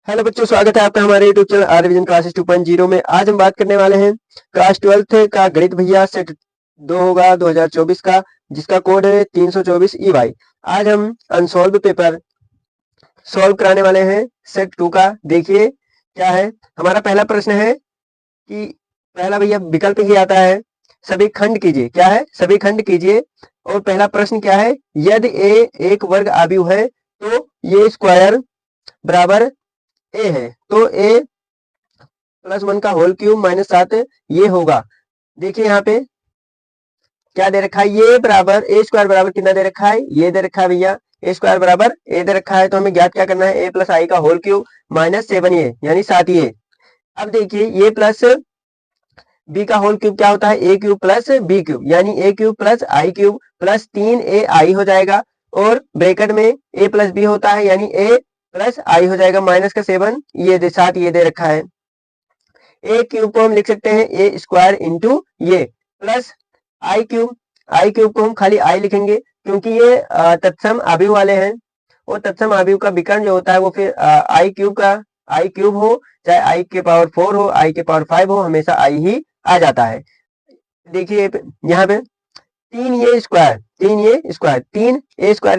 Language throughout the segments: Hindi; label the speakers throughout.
Speaker 1: हेलो बच्चों, स्वागत है आपका हमारे YouTube channel are revision classes 2.0 में। आज हम बात करने वाले हैं क्लास 12th का गणित भैया सेट 2 होगा 2024 का, जिसका कोड है 324 EY। आज हम अनसॉल्व पेपर सॉल्व कराने वाले हैं सेट 2 का। देखिए क्या है हमारा पहला प्रश्न है कि पहला भैया विकल्प ही आता है, सभी खंड कीजिए। क्या है? सभी खंड कीजिए। और पहला प्रश्न क्या है? यदि ए एक वर्ग आव्यूह है तो ये स्क्वायर बराबर ए है, तो ए +1 का होल क्यूब -7 ये होगा। देखिए यहाँ पे क्या दे रखा है, ये बराबर ए स्क्वायर बराबर कितना दे रखा है, ये दे रखा है भैया ए स्क्वायर बराबर ए दे रखा है। तो हमें ज्ञात क्या करना है, ए प्लस आई का होल क्यूब -7 यानी 7 ये। अब देखिए ये प्लस बी का होल क्यूब क्या होता है, ए क्यूब प्लस बी क्यूब यानी ए क्यूब प्लस आई क्यूब प्लस 3ai हो जाएगा। और ब्रैकेट में ए प्लस बी होता है यानी ए प्लस आई हो जाएगा, -7 ये 7 ये दे रखा है। ए क्यूब को हम लिख सकते हैं ए स्क्वायर इंटू ये प्लस आई क्यूब। आई क्यूब को हम खाली आई लिखेंगे क्योंकि ये तत्सम आव्यूह वाले हैं। और तत्सम आव्यूह का विकर्ण जो होता है वो फिर आई क्यूब का आई क्यूब हो, चाहे आई के पावर 4 हो, आई के पावर 5 हो, हमेशा आई ही आ जाता है। देखिए यहाँ पे 3 ए स्क्वायर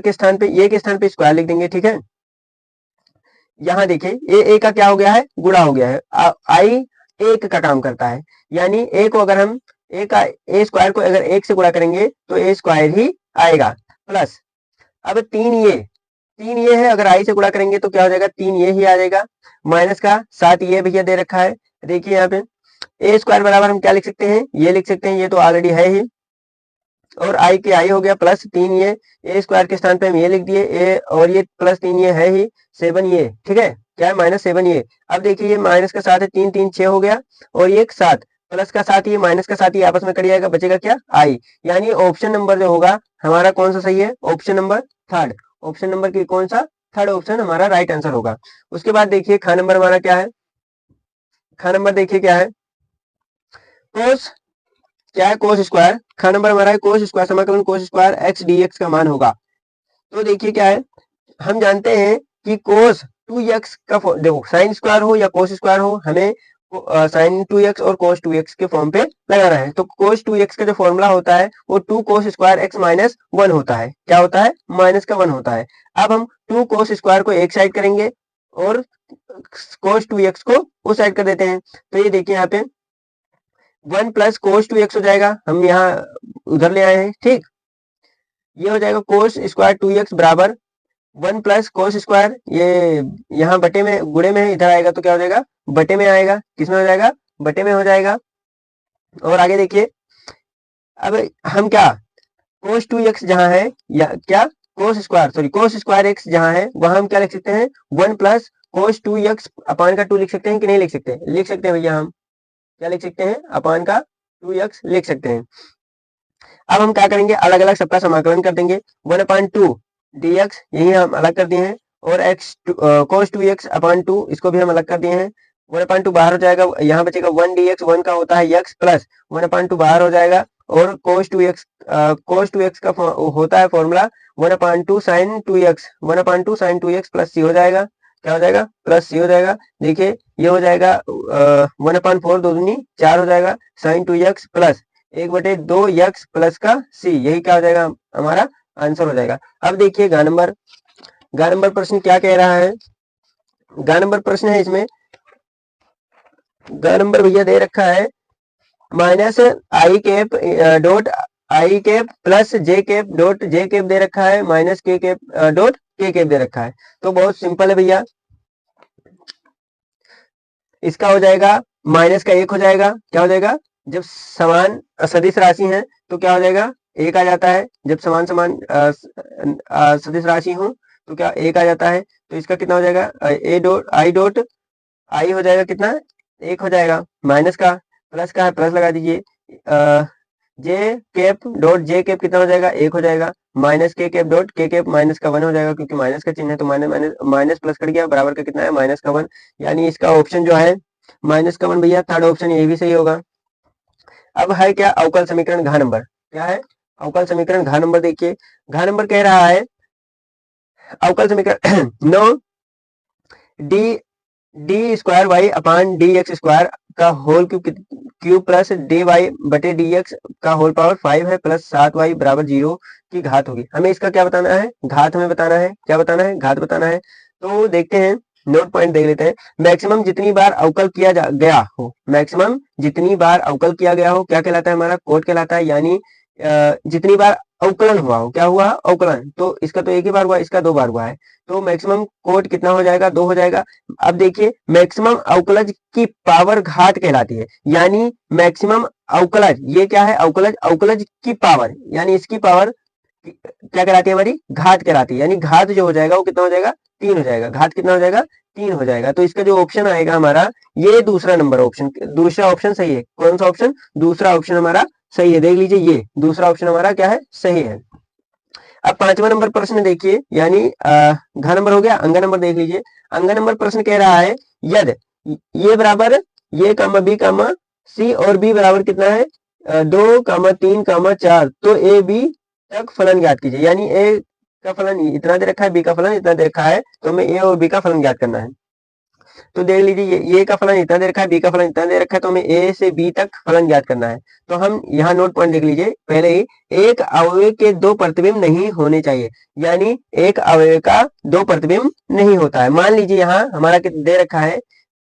Speaker 1: के स्थान पे ये के स्थान पे स्क्वायर लिख देंगे। ठीक है, यहाँ देखिए ए का क्या हो गया है, गुणा हो गया है। आई एक का काम करता है यानी ए को अगर हम ए स्क्वायर को अगर 1 से गुणा करेंगे तो ए स्क्वायर ही आएगा। प्लस अब 3 ये है, अगर आई से गुणा करेंगे तो क्या हो जाएगा, 3 ये ही आ जाएगा। माइनस का 7 ये भैया दे रखा है। देखिए यहाँ पे ए स्क्वायर बराबर हम क्या लिख सकते हैं, ये लिख सकते हैं, ये तो ऑलरेडी है ही। और आई के आई हो गया प्लस 3 ये, ए स्क्वायर के स्थान पे हम ये लिख दिए ए, और ये प्लस 3 ये है ही 7 ये। ठीक है, क्या है -7 ये। अब देखिए ये माइनस का 7 है, 3 3 6 हो गया, और ये 7 प्लस का 7 ये माइनस का 7 ये आपस में कट जाएगा, बचेगा क्या, आई। यानी ऑप्शन नंबर जो होगा हमारा कौन सा सही है, option number third. Option number की कौन सा, थर्ड ऑप्शन हमारा राइट आंसर होगा। उसके बाद देखिए खा नंबर हमारा क्या है, खा नंबर देखिए क्या है, कोस क्या है, कोस स्क्वायर। खा नंबर हमारा है कोस स्क्वायर, समाकलन कोस स्क्वायर x dx का मान होगा। तो देखिए क्या है, हम जानते हैं कि कोस 2x का देखो साइन स्क्वायर हो या कोस स्क्वायर हो, हमें साइन 2x और कोस 2x के फॉर्म पे लगाना है। तो कोस 2x का जो फॉर्मूला होता है वो 2 कोस स्क्वायर x -1 होता है। क्या होता है, -1 होता है। अब हम 2 कोस स्क्वायर को एक साइड करेंगे और कोस 2x को उस साइड कर देते हैं। तो ये देखिए यहाँ पे 1 प्लस कोस 2x हो जाएगा, हम यहाँ उधर ले आए हैं। ठीक, ये हो जाएगा कोस स्क्वायर 2x बराबर 1 प्लस कोस स्क्वायर, ये यहाँ बटे में गुणे में है, इधर आएगा तो क्या हो जाएगा, बटे में आएगा। किसमें हो जाएगा, बटे में हो जाएगा। और आगे देखिए अब हम क्या कोस 2x जहाँ है या क्या कोस स्क्वायर x जहाँ है वहां हम क्या लिख सकते हैं, 1 प्लस कोस 2x अपान का 2 लिख सकते हैं कि नहीं लिख सकते, लिख सकते हैं भैया। हम क्या लिख सकते हैं, अपान का 2x लिख सकते हैं। अब हम क्या करेंगे, अलग अलग सबका समाकलन कर देंगे। 1/2 dx यही हम अलग कर दिए हैं, और x cos 2x अपान 2 इसको भी हम अलग कर दिए हैं। 1/2 बाहर हो जाएगा, यहाँ बचेगा 1 dx, 1 का होता है x प्लस 1/2 बाहर हो जाएगा। और cos 2x का होता है formula 1/2 sin 2x, 1/2 sin 2x plus c हो जाएगा। क्या हो जाएगा, प्लस c हो जाएगा। देखिए ये हो जाएगा 1/4 दो दूनी 4 हो जाएगा, sin 2x plus 1/2 x plus का c, यही क्या हो जाएगा हमारा आंसर हो जाएगा। अब देखिए गा नंबर प्रश्न क्या कह रहा है। गा नंबर प्रश्न है, इसमें गा नंबर भैया दे रखा है -i cap dot I cap plus J cap dot J cap दे रखा है, -k cap dot k cap दे रखा है। तो बहुत सिंपल है भैया, इसका हो जाएगा माइनस का 1 हो जाएगा। क्या हो जाएगा, जब समान सदिश राशि है तो क्या हो जाएगा, 1 आ जाता है। जब समान समान सदिश राशि हो तो क्या 1 आ जाता है। तो इसका कितना हो जाएगा, आई हो जाएगा कितना, 1 हो जाएगा। माइनस का प्लस का है, प्लस लगा दीजिए। जे कैप डॉट जे कैप कितना हो जाएगा, 1 हो जाएगा। -k cap dot k cap minus का 1 हो जाएगा, क्योंकि माइनस का चिन्ह है तो माइनस प्लस कट गया, बराबर का कितना है, -1। यानी इसका ऑप्शन जो है -1 भैया, थर्ड ऑप्शन ये भी सही होगा। अब है क्या, अवकल समीकरण घा नंबर। क्या है, अवकल समीकरण घा नंबर। देखिए घा नंबर कह रहा है अवकल समीकरण 9 d d square y upon d x square का whole cube plus d y बटे डी एक्स का होल पावर 5 है प्लस 7 वाई बराबर 0 की घात होगी। हमें इसका क्या बताना है? घात हमें बताना है। क्या बताना है? घात बताना है। तो देखते हैं, नोट पॉइंट देख लेते हैं। मैक्सिमम जितनी बार अवकल किया गया हो, मैक्सिमम जितनी बार अवकल किया गया हो क्या कहलाता है? हमारा कोट कहलाता है। यानी जितनी बार अवकलन हुआ हो, क्या हुआ? अवकलन। तो इसका तो एक ही बार हुआ, इसका 2 बार हुआ है, तो मैक्सिमम कोट कितना हो जाएगा? 2 हो जाएगा। अब देखिए, मैक्सिमम अवकलज की पावर घात कहलाती है। यानी मैक्सिमम अवकलज, ये क्या है? अवकलज, अवकलज की पावर, यानी इसकी पावर क्या कहलाती है? हमारी घात कहलाती है। यानी घात जो हो जाएगा वो कितना हो जाएगा? 3 हो जाएगा। घात कितना हो जाएगा? 3 हो जाएगा। तो इसका जो ऑप्शन आएगा हमारा, ये दूसरा नंबर ऑप्शन, दूसरा ऑप्शन सही है। कौन सा ऑप्शन? दूसरा ऑप्शन हमारा सही है। देख लीजिए, ये दूसरा ऑप्शन हमारा क्या है? सही है। अब 5वां नंबर प्रश्न देखिए, यानी घ नंबर हो गया, अंग नंबर देख लीजिए। अंग नंबर प्रश्न कह रहा है, यदि ये बराबर ये कामा बी कामा सी और बी बराबर कितना है? 2 कामा 3 कामा 4, तो ए बी तक फलन ज्ञात कीजिए। यानी ए का फलन इतना दे रखा है, बी का फलन इतना दे रखा है, तो हमें ए और बी का फलन ज्ञात करना है। तो देख लीजिए, ये का फलन इतना दे रखा है, बी का फलन इतना दे रखा है, तो हमें ए से बी तक फलन ज्ञात करना है। तो हम यहाँ नोट पॉइंट देख लीजिए पहले ही, एक अवयव के 2 प्रतिबिंब नहीं होने चाहिए। यानी एक अवयव का 2 प्रतिबिंब नहीं होता है। मान लीजिए यहाँ हमारा दे रखा है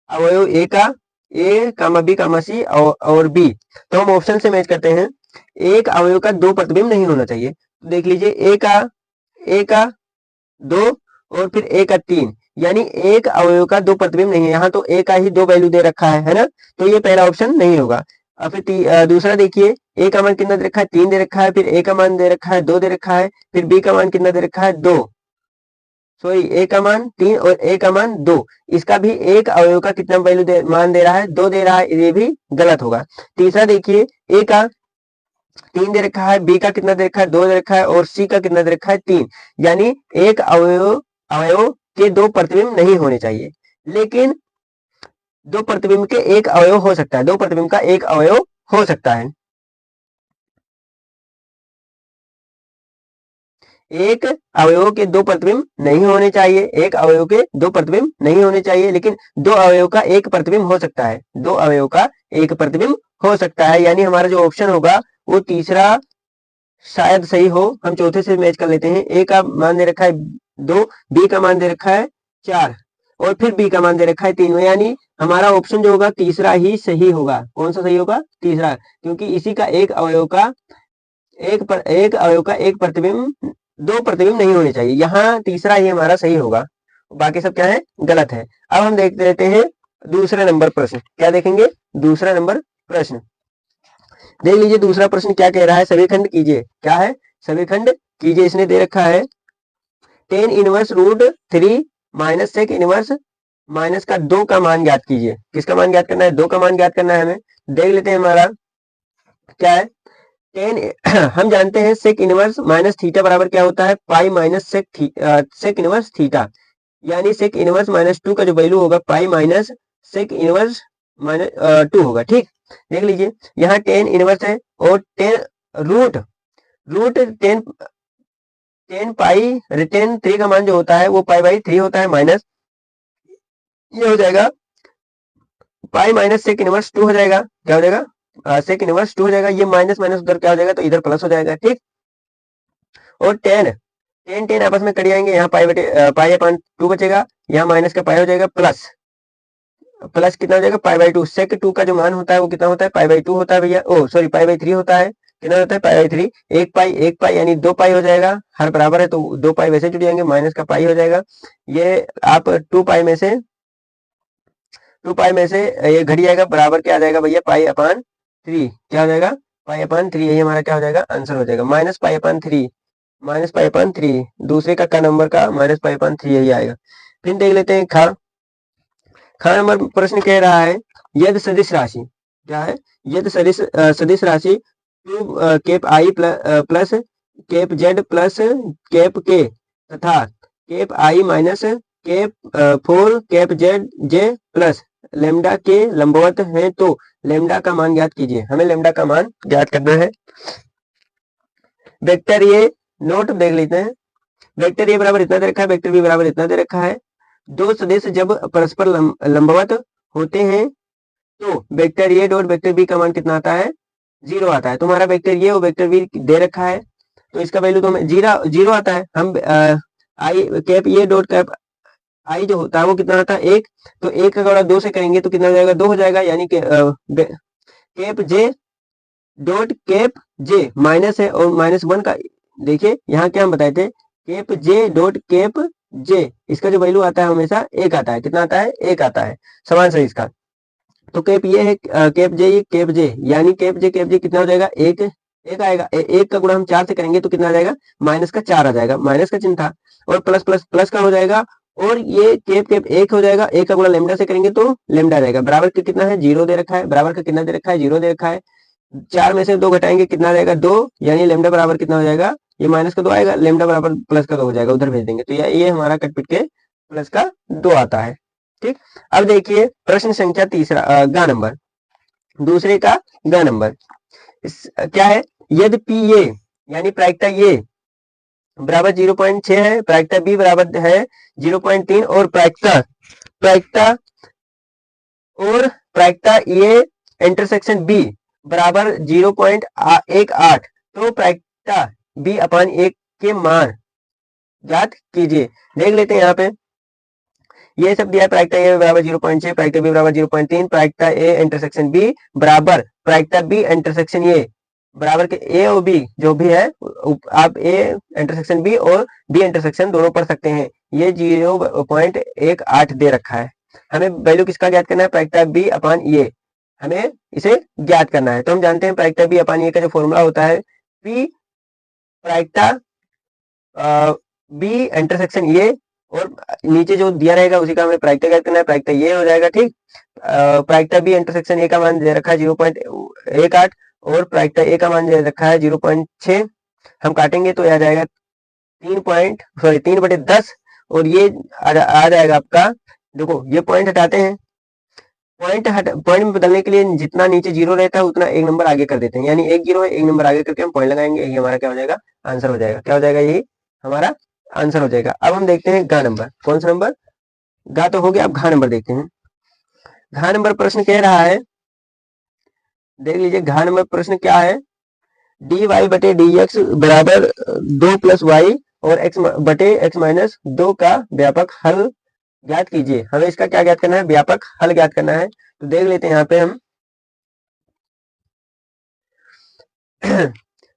Speaker 1: अवयव ए का, ए कामा बी कामा सी और बी, तो हम ऑप्शन से मैच करते हैं। एक अवयव का 2 प्रतिबिंब नहीं होना चाहिए। तो देख लीजिए, ए का 2 और फिर ए का 3, यानी एक अवयव का 2 प्रतिबिंब नहीं है। यहाँ तो ए का ही 2 वैल्यू दे रखा है ना, तो ये पहला ऑप्शन नहीं होगा। और फिर दूसरा देखिए, ए का मान कितना दे रखा है? 3 दे रखा है, फिर ए का मान दे रखा है 2 दे रखा है, फिर बी का मान कितना दे रखा है? 2, सॉरी, ए का मान 3 और ए का मान 2। इसका भी एक अवयव का कितना वैल्यू मान दे रहा है? 2 दे रहा है, ये भी गलत होगा। तीसरा देखिए, ए का 3 दे रखा है, बी का कितना दे रखा है? 2 दे रखा है, और सी का कितना दे रखा है? 3। यानी एक अवयव के 2 प्रतिबिंब नहीं होने चाहिए। लेकिन 2 प्रतिबिंब के एक अवयव हो सकता है, 2 प्रतिबिंब का एक अवयव हो सकता है। एक अवयव के 2 प्रतिबिंब नहीं होने चाहिए, एक अवयव के 2 प्रतिबिंब नहीं होने चाहिए, लेकिन 2 अवयव का एक प्रतिबिंब हो सकता है, 2 अवयव का एक प्रतिबिंब हो सकता है। यानी हमारा जो ऑप्शन होगा वो तीसरा शायद सही हो। हम चौथे से मैच कर लेते हैं। ए का मान दे रखा है 2, बी का मान दे रखा है 4, और फिर बी का मान दे रखा है 3। यानी हमारा ऑप्शन जो होगा तीसरा ही सही होगा। कौन सा सही होगा? तीसरा, क्योंकि इसी का एक अवयव का एक प्रतिबिंब, 2 प्रतिबिंब नहीं होने चाहिए। यहाँ तीसरा ही हमारा सही होगा, बाकी सब क्या है? गलत है। अब हम देख लेते हैं दूसरे नंबर प्रश्न। क्या देखेंगे? दूसरा नंबर प्रश्न देख लीजिए। दूसरा प्रश्न क्या कह रहा है? समीखंड कीजिए। क्या है? समीखंड कीजिए। इसने दे रखा है tan inverse root 3 minus sec inverse minus का 2 का मान ज्ञात कीजिए। किसका मान ज्ञात करना है? 2 का मान ज्ञात करना है हमें। देख लेते हैं हमारा क्या है। टेन हम जानते हैं सेक इनवर्स माइनस थीटा बराबर क्या होता है? Pi minus sec inverse theta. यानी सेक इनवर्स माइनस 2 का जो वैल्यू होगा pi minus sec inverse minus 2 होगा। ठीक, देख लीजिए, यहाँ टेन इनवर्स है और टेन रूट रूट टेन पाई टेन 3 का मान जो होता है वो पाई बाई 3 होता है, माइनस ये हो जाएगा पाई माइनस सेक इनवर्स 2 हो जाएगा। क्या हो जाएगा? सेक इनवर्स 2 हो जाएगा। ये माइनस माइनस उधर क्या हो जाएगा? तो इधर प्लस हो जाएगा। ठीक, और टेन टेन टेन आपस में कट जाएंगे। यहाँ पाई अपॉन 2 बचेगा, यहाँ माइनस का पाई हो जाएगा, प्लस प्लस कितना हो जाएगा? Pi by 2। सेक 2 का जो मान होता है वो कितना होता है? पाई बाई 2 होता है भैया। ओ सॉरी, पाई बाई 3 होता है। कितना होता है? Pi by 3। एक पाई यानी 2 पाई हो जाएगा। हर बराबर है तो 2 पाई वैसे जुड़ जाएंगे, माइनस का पाई हो जाएगा। ये आप 2 पाई में से ये घट जाएगा, बराबर क्या आ जाएगा भैया? Pi upon 3। क्या हो जाएगा? Pi upon 3। यही हमारा क्या हो जाएगा? आंसर हो जाएगा। Minus pi upon 3, minus pi upon 3, दूसरे का नंबर का माइनस पाई अपॉन 3 यही आएगा। फिर देख लेते हैं खा नंबर प्रश्न कह रहा है, यदि सदिश राशि, क्या है? यदि सदिश राशि 2 cap I plus cap Z plus cap K तथा cap I minus cap 4 cap Z J plus lambda K लंबवत है, तो लेमडा का मान ज्ञात कीजिए। हमें लेमडा का मान ज्ञात करना है। वेक्टर ये नोट देख लेते हैं। वेक्टर ए बराबर इतना दे रखा है, वेक्टर बी बराबर इतना दे रखा है। दो सदिश जब परस्पर लंबवत होते हैं तो vector A dot vector B का मान कितना आता है, 0 आता है। तुम्हारा वेक्टर ए और वेक्टर बी दे रखा है तो इसका वैल्यू तो हमें 0 आता है। हम आई कैप ए डॉट कैप आई जो होता है वो कितना आता है, 1। तो 1 का गुणा 2 से करेंगे तो कितना हो जाएगा, 2 हो जाएगा। यानी कि कैप जे डॉट कैप जे माइनस है और -1 का, देखिए यहाँ क्या हम बताए थे, कैप जे डॉट कैप जे, इसका जो वैल्यू आता है हमेशा 1 आता है। कितना आता है, 1 आता है समान सही इसका। तो कैप ये है कैप जे, ये कैप जे, यानी कैप जे कितना हो जाएगा, 1 1 आएगा। 1 का गुणा हम 4 से करेंगे तो कितना आ जाएगा, माइनस का 4 आ जाएगा, माइनस का चिन्ह था। और प्लस प्लस प्लस का हो जाएगा और ये कैप 1 हो जाएगा। 1 का गुणा लेमडा से करेंगे तो लेमडा रहेगा। बराबर का कितना है, 0 दे रखा है। बराबर का कितना दे रखा है, 0 दे रखा है। 4 में से 2 घटाएंगे कितना रहेगा, 2। यानी लेमडा बराबर कितना हो जाएगा, ये माइनस का 2 आएगा, लेमडा बराबर प्लस का 2 हो जाएगा, उधर भेज देंगे। तो ये हमारा कटपिट के प्लस का 2 आता है। ठीक। अब देखिए प्रश्न संख्या तीसरा, ग नंबर, दूसरे का ग नंबर क्या है, यदि पी ए यानी प्रायिकता ए बराबर 0.6 है, प्रायिकता बी बराबर है 0.3 और प्रायिकता ए इंटरसेक्शन बी बराबर 0.18, तो प्रायिकता बी अपान ए के मान ज्ञात कीजिए। देख लेते हैं यहाँ पे, ये सब दिया है। प्रायिकता ए बराबर 0.6, प्रायिकता बी बराबर 0.3, प्रायिकता ए इंटरसेक्शन बी बराबर प्रायिकता बी इंटरसेक्शन ए बराबर के ए और बी जो भी है, आप ए इंटरसेक्शन बी और बी इंटरसेक्शन दोनों पढ़ सकते हैं। ये 0.18 दे रखा है। हमें वैल्यू किसका ज्ञात करना है, प्रायिकता बी अपान ए, हमें इसे ज्ञात करना है। तो हम जानते हैं प्रायिकता बी अपान ए का जो फॉर्मूला होता है, पी प्रायिकता बी इंटरसेक्शन ए और नीचे जो दिया रहेगा उसी का हमें प्रायिकता ज्ञात करना है। प्रायिकता ये हो जाएगा। ठीक। प्रायिकता बी इंटरसेक्शन ए का मान दे रखा है 0.18 और प्रायिकता ए का मान दे रखा है 0.6। हम काटेंगे तो आ जाएगा 3/10 और ये आ जाएगा आपका, देखो ये पॉइंट हटाते हैं, पॉइंट में बदलने के लिए जितना नीचे 0 रहता है उतना एक नंबर आगे कर देते हैं। यानी 1 0 है, एक नंबर आगे करके हम पॉइंट लगाएंगे, यही हमारा क्या हो जाएगा, आंसर हो जाएगा। क्या हो जाएगा, यही हमारा आंसर हो जाएगा। अब हम देखते हैं घ नंबर, कौन सा नंबर, घ तो हो गया। अब घ नंबर देखते हैं। घ नंबर प्रश्न कह रहा है, देख लीजिए घ नंबर प्रश्न क्या है, डी वाई बटे डी एक्स बराबर 2 + वाई और x बटे x - 2 का व्यापक हल ज्ञात कीजिए। हमें इसका क्या ज्ञात करना है, व्यापक हल ज्ञात करना है। तो देख लेते हैं यहाँ पे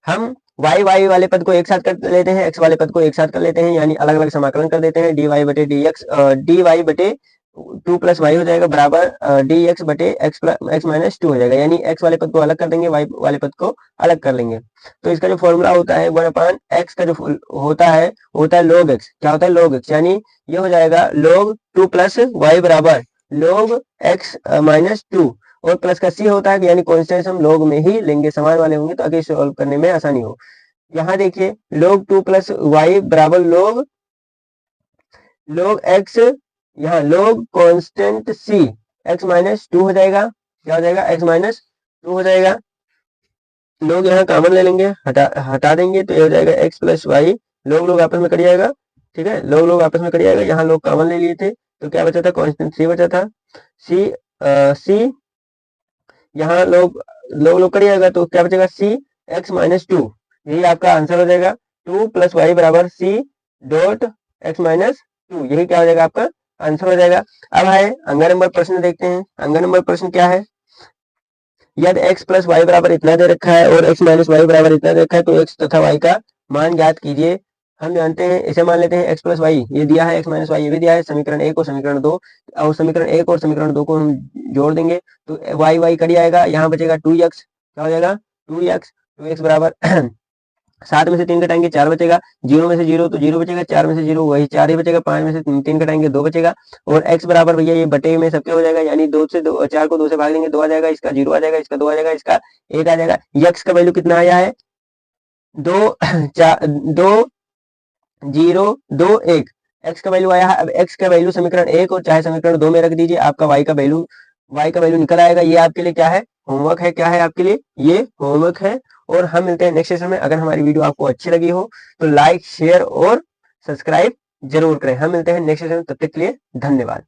Speaker 1: हम y वाले पद को एक साथ कर लेते हैं, x वाले पद को एक साथ कर लेते हैं, यानी अलग अलग समाकलन कर देते हैं। dy बटे dx, dy बटे 2 + y हो जाएगा बराबर dx बटे x - 2 हो जाएगा। यानी x वाले पद को अलग कर देंगे, y वाले पद को अलग कर लेंगे। तो इसका जो फॉर्मूला होता है 1/x का जो होता है log x। क्या होता है, log x, यानी ये हो जाएगा log 2 + y बराबर log x - 2 और प्लस का सी होता है, यानी कॉन्स्टेंट हम लोग में ही लेंगे, समान वाले होंगे तो आगे सॉल्व करने में आसानी हो। यहाँ देखिए log 2 + y बराबर log x, यहाँ log कांस्टेंट c x - 2 हो जाएगा। क्या हो जाएगा, x - 2 हो जाएगा। लोग यहाँ कॉमन ले लेंगे, हटा देंगे तो ये हो जाएगा x + y, लोग आपस में कट जाएगा। ठीक है, लोग आपस में कट जाएगा। यहाँ लोग कॉमन ले लिए थे तो क्या बचा था, कांस्टेंट c बचा था। c यहाँ लोग कट जाएगा तो क्या बचेगा, c x - 2, यही आपका आंसर हो जाएगा। 2 + y बराबर c डॉट x - 2, यही क्या हो जाएगा, आपका आंसर हो जाएगा। अब है अंग नंबर प्रश्न, देखते हैं अंग नंबर प्रश्न क्या है। यदि x + y बराबर इतना दे रखा है और x - y बराबर इतना दे रखा है तो x तथा y का मान ज्ञात कीजिए। हम जानते हैं, इसे मान लेते हैं x + y ये दिया है, x - y ये भी दिया है। समीकरण 1 और समीकरण 2, और समीकरण 1 और समीकरण 2 को हम जोड़ देंगे तो y कट जाएगा, यहाँ बचेगा 2x। क्या हो जाएगा, 2x बराबर 7 में से 3 घटाएंगे 4 बचेगा, 0 में से 0 तो 0 बचेगा, 4 में से 0 वही 4 ही बचेगा, 5 में से 3 घटाएंगे 2 बचेगा और x बराबर भैया ये बटे में सबके हो जाएगा, यानी 4 को 2 से भाग देंगे 2 आ जाएगा, इसका 0 आ जाएगा, इसका 2 आ जाएगा, इसका 1 आ जाएगा। x का वैल्यू कितना आया है, 2 0 2 1, x का वैल्यू आया है। अब x का वैल्यू समीकरण 1 और चाहे समीकरण 2 में रख दीजिए, आपका y का वैल्यू निकल आएगा। ये आपके लिए क्या है, होमवर्क है। क्या है आपके लिए, ये होमवर्क है। और हम मिलते हैं नेक्स्ट सेशन में। अगर हमारी वीडियो आपको अच्छी लगी हो तो लाइक, शेयर और सब्सक्राइब जरूर करें। हम मिलते हैं नेक्स्ट सेशन में, तब तक के लिए धन्यवाद।